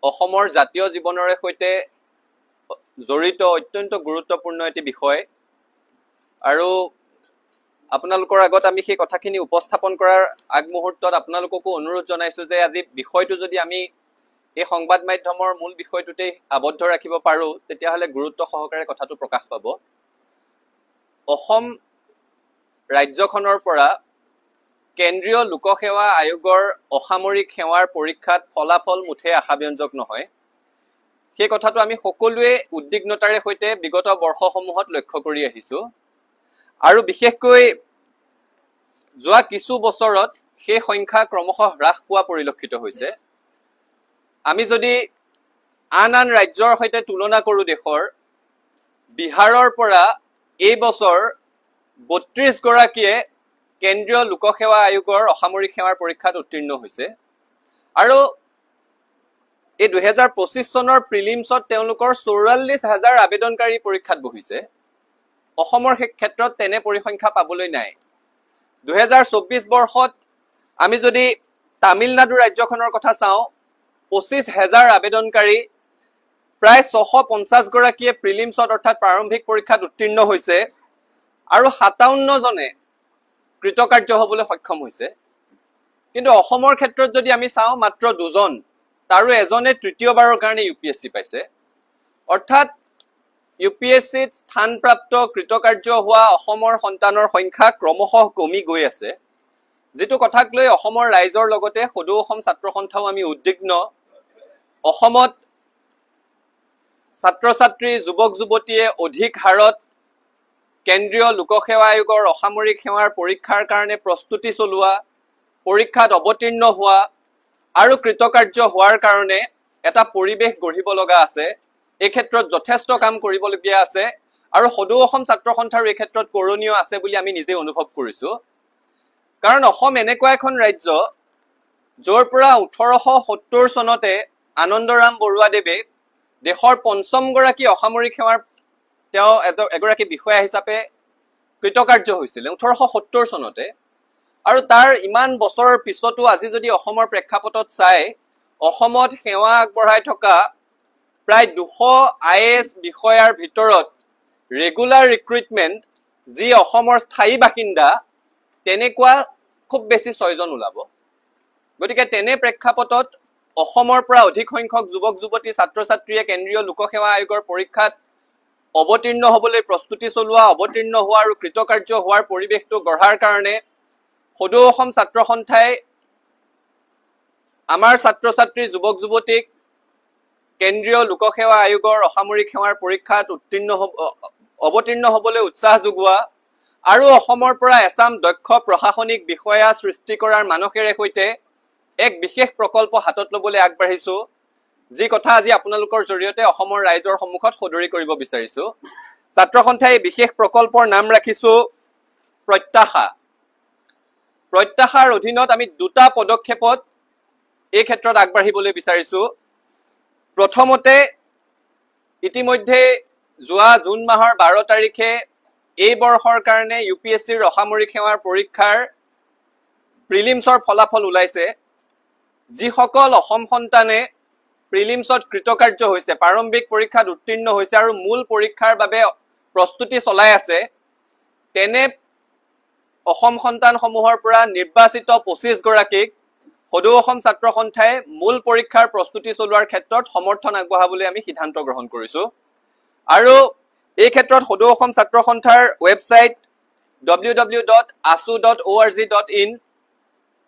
অসমৰ জাতীয় জীৱনৰে সৈতে জড়িত অত্যন্ত গুৰুত্বপূৰ্ণ এটি বিষয় আৰু আপোনালোকৰ আগত আমি সেই কথাখিনি উপস্থাপন কৰাৰ আগমুহূৰ্তত আপোনালোককো অনুৰোধ জনাইছো যে আজি বিষয়টো যদি আমি এই সংবাদ মাধ্যমৰ মূল বিষয়টোতে আবদ্ধ ৰাখিব পাৰো তেতিয়াহলে গুৰুত্ব সহকাৰে কথাটো প্ৰকাশ পাব। অসম ৰাজ্যখনৰ পৰা কেন্দ্ৰীয় লোকসেৱা আয়োগৰ অসামৰিক সেৱাৰ পৰীক্ষাত ফলাফল মুঠে আশাব্যঞ্জক নহয়। সেই কথাটো আমি সকলোৱে উদ্বিগ্নতাৰে সৈতে বিগত বৰ্ষসমূহত লক্ষ্য কৰি আহিছো আৰু বিশেষকৈ যোৱা কিছু বছৰত সেই সংখ্যা ক্ৰমশ হ্ৰাস পোৱা পৰিলক্ষিত হৈছে। আমি যদি আন ৰাজ্যৰ সৈতে তুলনা কৰো দেশৰ, বিহাৰৰ পৰা এই বছৰ ৩২ গৰাকীয়ে কেন্দ্ৰীয় লোকসেৱা আয়োগৰ অসামৰিক সেৱাৰ পৰীক্ষাত উত্তীৰ্ণ হৈছে আৰু এই ২০২৫ চনৰ প্ৰিলিমছত তেওঁলোকৰ ৪৪,০০০ আবেদনকাৰী পৰীক্ষাত বহিছে। অসমৰ ক্ষেত্ৰত তেনে পৰিসংখ্যা পাবলৈ নাই। ২০২৪ বৰ্ষত আমি যদি তামিলনাডু ৰাজ্যখনৰ কথা চাওঁ, ২৫,০০০ আবেদনকাৰী, প্ৰায় ৬৫০ গৰাকীয়ে প্ৰিলিমছত অৰ্থাৎ প্ৰাৰম্ভিক পৰীক্ষাত উত্তীৰ্ণ হৈছে আৰু ৫৭ জনে কৃতকাৰ্য হ'বলৈ সক্ষম হৈছে। কিন্তু অসমৰ ক্ষেত্ৰত যদি আমি চাওঁ মাত্ৰ ২জন, তাৰো এজনে তৃতীয়বাৰৰ কাৰণে UPSC পাইছে। অৰ্থাৎ UPSCত স্থানপ্ৰাপ্ত কৃতকাৰ্য হোৱা অসমৰ সন্তানৰ সংখ্যা ক্ৰমশ কমি গৈ আছে, যিটো কথাক লৈ অসমৰ ৰাইজৰ লগতে সদৌ অসম ছাত্ৰ সন্থাও আমি উদ্বিগ্ন। অসমত ছাত্ৰ ছাত্ৰী যুৱক যুৱতীয়ে অধিক হাৰত কেন্দ্ৰীয় লোকসেৱা আয়োগৰ অসামৰিক সেৱাৰ পৰীক্ষাৰ কাৰণে প্ৰস্তুতি চলোৱা, পৰীক্ষাত অৱতীৰ্ণ হোৱা আৰু কৃতকাৰ্য হোৱাৰ কাৰণে এটা পৰিৱেশ গঢ়িব লগা আছে। এই ক্ষেত্ৰত যথেষ্ট কাম কৰিবলগীয়া আছে আৰু সদৌ অসম ছাত্ৰ সন্থাৰ এই ক্ষেত্ৰত কৰণীয় আছে বুলি আমি নিজে অনুভৱ কৰিছো। কাৰণ অসম এনেকুৱা এখন ৰাজ্য য'ৰ পৰা ১৮৭০ চনতে আনন্দৰাম বৰুৱাদেৱে দেশৰ ৫ম গৰাকী অসামৰিক সেৱাৰ তেওঁ এগৰাকী বিষয়া হিচাপে কৃতকাৰ্য হৈছিল ১৮৭০ চনতে। আৰু তাৰ ইমান বছৰৰ পিছতো আজি যদি অসমৰ প্ৰেক্ষাপটত চাই, অসমত সেৱা আগবঢ়াই থকা প্ৰায় ২০০ IAS বিষয়াৰ ভিতৰত ৰেগুলাৰ ৰিক্ৰুইটমেণ্ট যি অসমৰ স্থায়ী বাসিন্দা তেনেকুৱা খুব বেছি ৬জন ওলাব। গতিকে তেনে প্ৰেক্ষাপটত অসমৰ পৰা অধিক সংখ্যক যুৱক যুৱতী ছাত্ৰ ছাত্ৰীয়ে কেন্দ্ৰীয় লোকসেৱা আয়োগৰ পৰীক্ষাত অৱতীৰ্ণ হ'বলৈ প্ৰস্তুতি চলোৱা, অৱতীৰ্ণ হোৱা আৰু কৃতকাৰ্য হোৱাৰ পৰিৱেশটো গঢ়াৰ কাৰণে সদৌ অসম ছাত্ৰ সন্থাই আমাৰ ছাত্ৰ ছাত্ৰী যুৱক যুৱতীক কেন্দ্ৰীয় লোকসেৱা আয়োগৰ অসামৰিক সেৱাৰ পৰীক্ষাত অৱতীৰ্ণ হ'বলৈ উৎসাহ যোগোৱা আৰু অসমৰ পৰা এচাম দক্ষ প্ৰশাসনিক বিষয়া সৃষ্টি কৰাৰ মানসেৰে সৈতে এক বিশেষ প্ৰকল্প হাতত ল'বলৈ আগবাঢ়িছো, যি কথা আজি আপোনালোকৰ জৰিয়তে অসমৰ ৰাইজৰ সন্মুখত সদৰি কৰিব বিচাৰিছো। ছাত্ৰ সন্থাই এই বিশেষ প্ৰকল্পৰ নাম ৰাখিছো প্ৰত্যাশা। প্ৰত্যাশাৰ অধীনত আমি দুটা পদক্ষেপত এই ক্ষেত্ৰত আগবাঢ়িবলৈ বিচাৰিছো। প্ৰথমতে, ইতিমধ্যে যোৱা জুন মাহৰ ১২ তাৰিখে এই বৰ্ষৰ কাৰণে UPSCৰ অসামৰিক সেৱাৰ পৰীক্ষাৰ প্ৰিলিমছৰ ফলাফল ওলাইছে। যিসকল অসম সন্তানে প্ৰিলিমছত কৃতকাৰ্য হৈছে, প্ৰাৰম্ভিক পৰীক্ষাত উত্তীৰ্ণ হৈছে আৰু মূল পৰীক্ষাৰ বাবে প্ৰস্তুতি চলাই আছে, তেনে অসম সন্তানসমূহৰ পৰা নিৰ্বাচিত ২৫ গৰাকীক সদৌ অসম ছাত্ৰ সন্থাই মূল পৰীক্ষাৰ প্ৰস্তুতি চলোৱাৰ ক্ষেত্ৰত সমৰ্থন আগবঢ়াবলৈ আমি সিদ্ধান্ত গ্ৰহণ কৰিছো। আৰু এই ক্ষেত্ৰত সদৌ অসম ছাত্ৰ সন্থাৰ ৱেবছাইট www.asu.org.in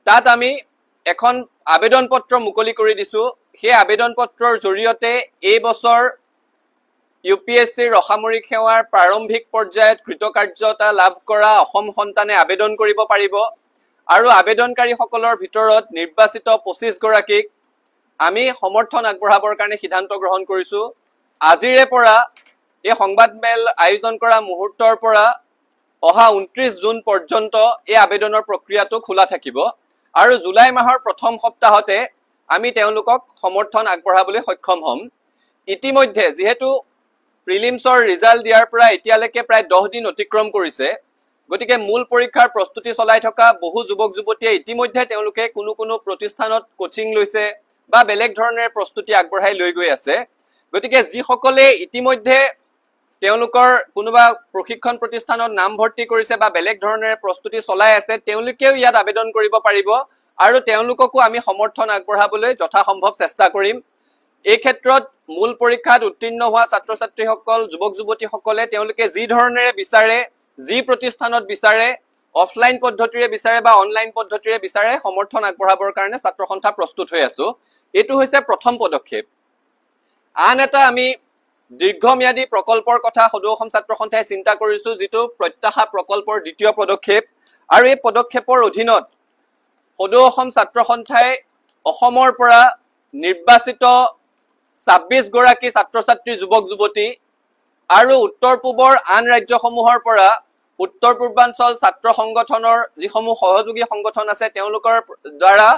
তাত আমি এখন আবেদন পত্ৰ মুকলি কৰি দিছো। সেই আবেদন পত্ৰৰ জৰিয়তে এই বছৰ UPSCৰ অসামৰিক সেৱাৰ প্ৰাৰম্ভিক পৰ্যায়ত কৃতকাৰ্যতা লাভ কৰা অসম সন্তানে আবেদন কৰিব পাৰিব আৰু আবেদনকাৰীসকলৰ ভিতৰত নিৰ্বাচিত ২৫ গৰাকীক আমি সমৰ্থন আগবঢ়াবৰ কাৰণে সিদ্ধান্ত গ্ৰহণ কৰিছো। আজিৰে পৰা এই সংবাদমেল আয়োজন কৰা মুহূৰ্তৰ পৰা অহা ২৯ জুন পৰ্যন্ত এই আবেদনৰ প্ৰক্ৰিয়াটো খোলা থাকিব আৰু জুলাই মাহৰ প্ৰথম সপ্তাহতে আমি তেওঁলোকক সমৰ্থন আগবঢ়াবলৈ সক্ষম হ'ম। ইতিমধ্যে যিহেতু প্ৰিলিমছৰ ৰিজাল্ট দিয়াৰ পৰা এতিয়ালৈকে প্ৰায় 10 দিন অতিক্ৰম কৰিছে, গতিকে মূল পৰীক্ষাৰ প্ৰস্তুতি চলাই থকা বহু যুৱক যুৱতীয়ে ইতিমধ্যে তেওঁলোকে কোনো প্ৰতিষ্ঠানত কোচিং লৈছে বা বেলেগ ধৰণে প্ৰস্তুতি আগবঢ়াই লৈ গৈ আছে গতিকে যিসকলে ইতিমধ্যে তেওঁলোকৰ কোনোবা প্ৰশিক্ষণ প্ৰতিষ্ঠানত নাম ভৰ্তি কৰিছে বা বেলেগ ধৰণে প্ৰস্তুতি চলাই আছে তেওঁলোকেও ইয়াত আবেদন কৰিব পাৰিব আৰু তেওঁলোককো আমি সমৰ্থন আগবঢ়াবলৈ যথাসম্ভৱ চেষ্টা কৰিম এই ক্ষেত্ৰত মূল পৰীক্ষাত উত্তীৰ্ণ হোৱা ছাত্ৰ ছাত্ৰীসকল যুৱক যুৱতীসকলে তেওঁলোকে যি ধৰণেৰে বিচাৰে যি প্ৰতিষ্ঠানত বিচাৰে অফলাইন পদ্ধতিৰে বিচাৰে বা অনলাইন পদ্ধতিৰে বিচাৰে সমৰ্থন আগবঢ়াবৰ কাৰণে ছাত্ৰ সন্থা প্ৰস্তুত হৈ আছো এটো হৈছে প্ৰথম পদক্ষেপ আন এটা আমি দীৰ্ঘম্যাদী প্ৰকল্পৰ কথা সদৌ অসম ছাত্ৰ সন্থাই চিন্তা কৰিছো যেটো প্ৰত্যাশা প্ৰকল্পৰ দ্বিতীয় পদক্ষেপ আৰু এই পদক্ষেপৰ অধীনত সদৌ অসম ছাত্ৰ সন্থাই অসমৰ পৰা নিৰ্বাচিত 26 গৰাকী ছাত্ৰ ছাত্ৰী যুৱক যুৱতী আৰু উত্তৰ পূবৰ আন ৰাজ্যসমূহৰ পৰা উত্তৰ পূৰ্বাঞ্চল ছাত্ৰ সংগঠনৰ যিসমূহ সহযোগী সংগঠন আছে তেওঁলোকৰ দ্বাৰা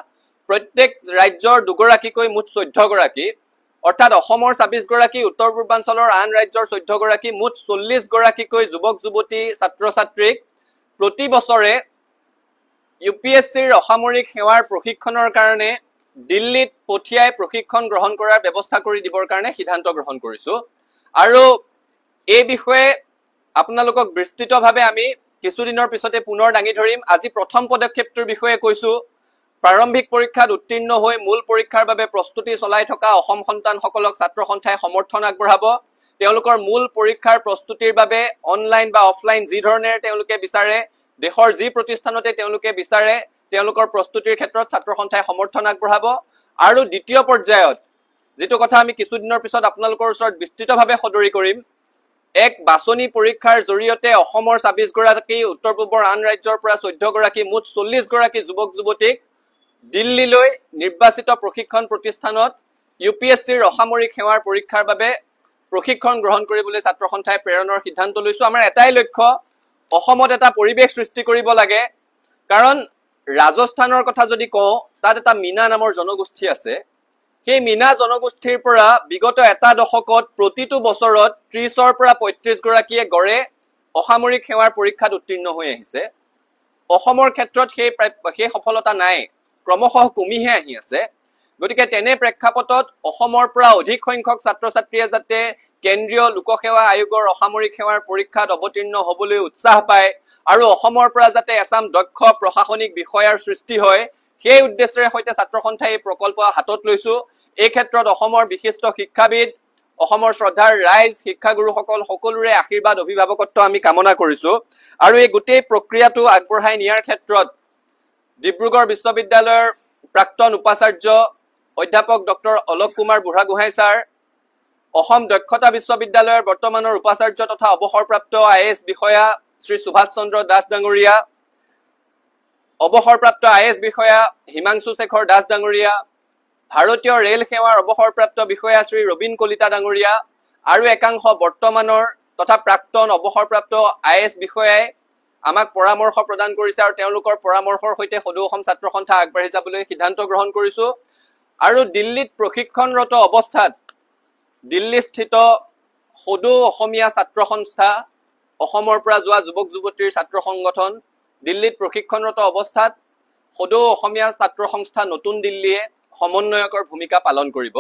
প্ৰত্যেক ৰাজ্যৰ দুগৰাকীকৈ মুঠ 14 গৰাকী অৰ্থাৎ অসমৰ 26 গৰাকী উত্তৰ পূৰ্বাঞ্চলৰ আন ৰাজ্যৰ 14 গৰাকী মুঠ 40 গৰাকীকৈ যুৱক যুৱতী ছাত্ৰ ছাত্ৰীক প্ৰতি বছৰে ইউপিএসসিৰ অসামৰিক সেৱাৰ প্ৰশিক্ষণৰ কাৰণে দিল্লীত পঠিয়াই প্ৰশিক্ষণ গ্ৰহণ কৰাৰ ব্যৱস্থা কৰি দিবৰ কাৰণে সিদ্ধান্ত গ্ৰহণ কৰিছো আৰু এই বিষয়ে আপোনালোকক বিস্তৃতভাৱে আমি কিছুদিনৰ পিছতে পুনৰ দাঙি ধৰিম আজি প্ৰথম পদক্ষেপটোৰ বিষয়ে কৈছো প্ৰাৰম্ভিক পৰীক্ষাত উত্তীৰ্ণ হৈ মূল পৰীক্ষাৰ বাবে প্ৰস্তুতি চলাই থকা অসম সন্তানসকলক ছাত্ৰ সন্থাই সমৰ্থন আগবঢ়াব তেওঁলোকৰ মূল পৰীক্ষাৰ প্ৰস্তুতিৰ বাবে অনলাইন বা অফলাইন যি ধৰণে তেওঁলোকে বিচাৰে দেশৰ যি প্ৰতিষ্ঠানতে তেওঁলোকে বিচাৰে তেওঁলোকৰ প্ৰস্তুতিৰ ক্ষেত্ৰত ছাত্ৰ সন্থাই সমৰ্থন আগবঢ়াব আৰু দ্বিতীয় পৰ্যায়ত যেটো কথা আমি কিছুদিনৰ পিছত আপোনালোকৰ ওচৰত বিস্তৃতভাৱে সদৰি কৰিম এক বাছনি পৰীক্ষাৰ জৰিয়তে অসমৰ 26 গৰাকী উত্তৰ পূবৰ আন ৰাজ্যৰ পৰা 14 গৰাকী মুঠ 40 গৰাকী যুৱক যুৱতীক দিল্লীলৈ নিৰ্বাচিত প্ৰশিক্ষণ প্ৰতিষ্ঠানত ইউপিএসসিৰ অসামৰিক সেৱাৰ পৰীক্ষাৰ বাবে প্ৰশিক্ষণ গ্ৰহণ কৰিবলৈ ছাত্ৰ সন্থাই প্ৰেৰণৰ সিদ্ধান্ত লৈছো আমাৰ এটাই লক্ষ্য অসমত এটা পৰিৱেশ সৃষ্টি কৰিব লাগে কাৰণ ৰাজস্থানৰ কথা যদি কওঁ তাত এটা মিনা নামৰ জনগোষ্ঠী আছে সেই মিনা জনগোষ্ঠীৰ পৰা বিগত এটা দশকত প্ৰতিটো বছৰত 30ৰ পৰা 35 গৰাকীয়ে গড়ে অসামৰিক সেৱাৰ পৰীক্ষাত উত্তীৰ্ণ হৈ আহিছে অসমৰ ক্ষেত্ৰত সেই সফলতা নাই ক্ৰমশঃ কমিহে আহি আছে গতিকে তেনে প্ৰেক্ষাপটত অসমৰ পৰা অধিক সংখ্যক ছাত্ৰ ছাত্ৰীয়ে যাতে কেন্দ্ৰীয় লোকসেৱা আয়োগৰ অসামৰিক সেৱাৰ পৰীক্ষাত অৱতীৰ্ণ হ'বলৈ উৎসাহ পায় আৰু অসমৰ পৰা যাতে এছাম দক্ষ প্ৰশাসনিক বিষয়াৰ সৃষ্টি হয় সেই উদ্দেশ্যৰে হৈতে ছাত্ৰ সন্থাই এই প্ৰকল্প হাতত লৈছো এই ক্ষেত্ৰত অসমৰ বিশিষ্ট শিক্ষাবিদ অসমৰ শ্ৰদ্ধাৰ ৰাইজ শিক্ষাগুৰুসকল সকলোৰে আশীৰ্বাদ অভিভাৱকত্ব আমি কামনা কৰিছো আৰু এই গোটেই প্ৰক্ৰিয়াটো আগবঢ়াই নিয়াৰ ক্ষেত্ৰত ডিব্ৰুগড় বিশ্ববিদ্যালয়ৰ প্ৰাক্তন উপাচাৰ্য অধ্যাপক ডক্টৰ অলোক কুমাৰ বুঢ়াগোহাঁই ছাৰ অসম দক্ষতা বিশ্ববিদ্যালয়ৰ বৰ্তমানৰ উপাচাৰ্য তথা অৱসৰপ্ৰাপ্ত আইএছ বিষয়া শ্ৰী সুভাষ চন্দ্ৰ দাস ডাঙৰীয়া অৱসৰপ্ৰাপ্ত আইএছ বিষয়া হিমাংশু শেখৰ দাস ডাঙৰীয়া ভাৰতীয় ৰেল সেৱাৰ অৱসৰপ্ৰাপ্ত বিষয়া শ্ৰী ৰবীন কলিতা ডাঙৰীয়া আৰু একাংশ বৰ্তমানৰ তথা প্ৰাক্তন অৱসৰপ্ৰাপ্ত আইএছ বিষয়াই আমাক পৰামৰ্শ প্ৰদান কৰিছে আৰু তেওঁলোকৰ পৰামৰ্শৰ সৈতে সদৌ অসম ছাত্ৰ সন্থা আগবাঢ়ি যাবলৈ সিদ্ধান্ত গ্ৰহণ কৰিছো আৰু দিল্লীত প্ৰশিক্ষণৰত অৱস্থাত দিল্লীস্থিত সদৌ অসমীয়া ছাত্ৰ সংস্থা অসমৰ পৰা যোৱা যুৱক যুৱতীৰ ছাত্ৰ সংগঠন দিল্লীত প্ৰশিক্ষণৰত অৱস্থাত সদৌ অসমীয়া ছাত্ৰ সংস্থা নতুন দিল্লীয়ে সমন্বয়কৰ ভূমিকা পালন কৰিব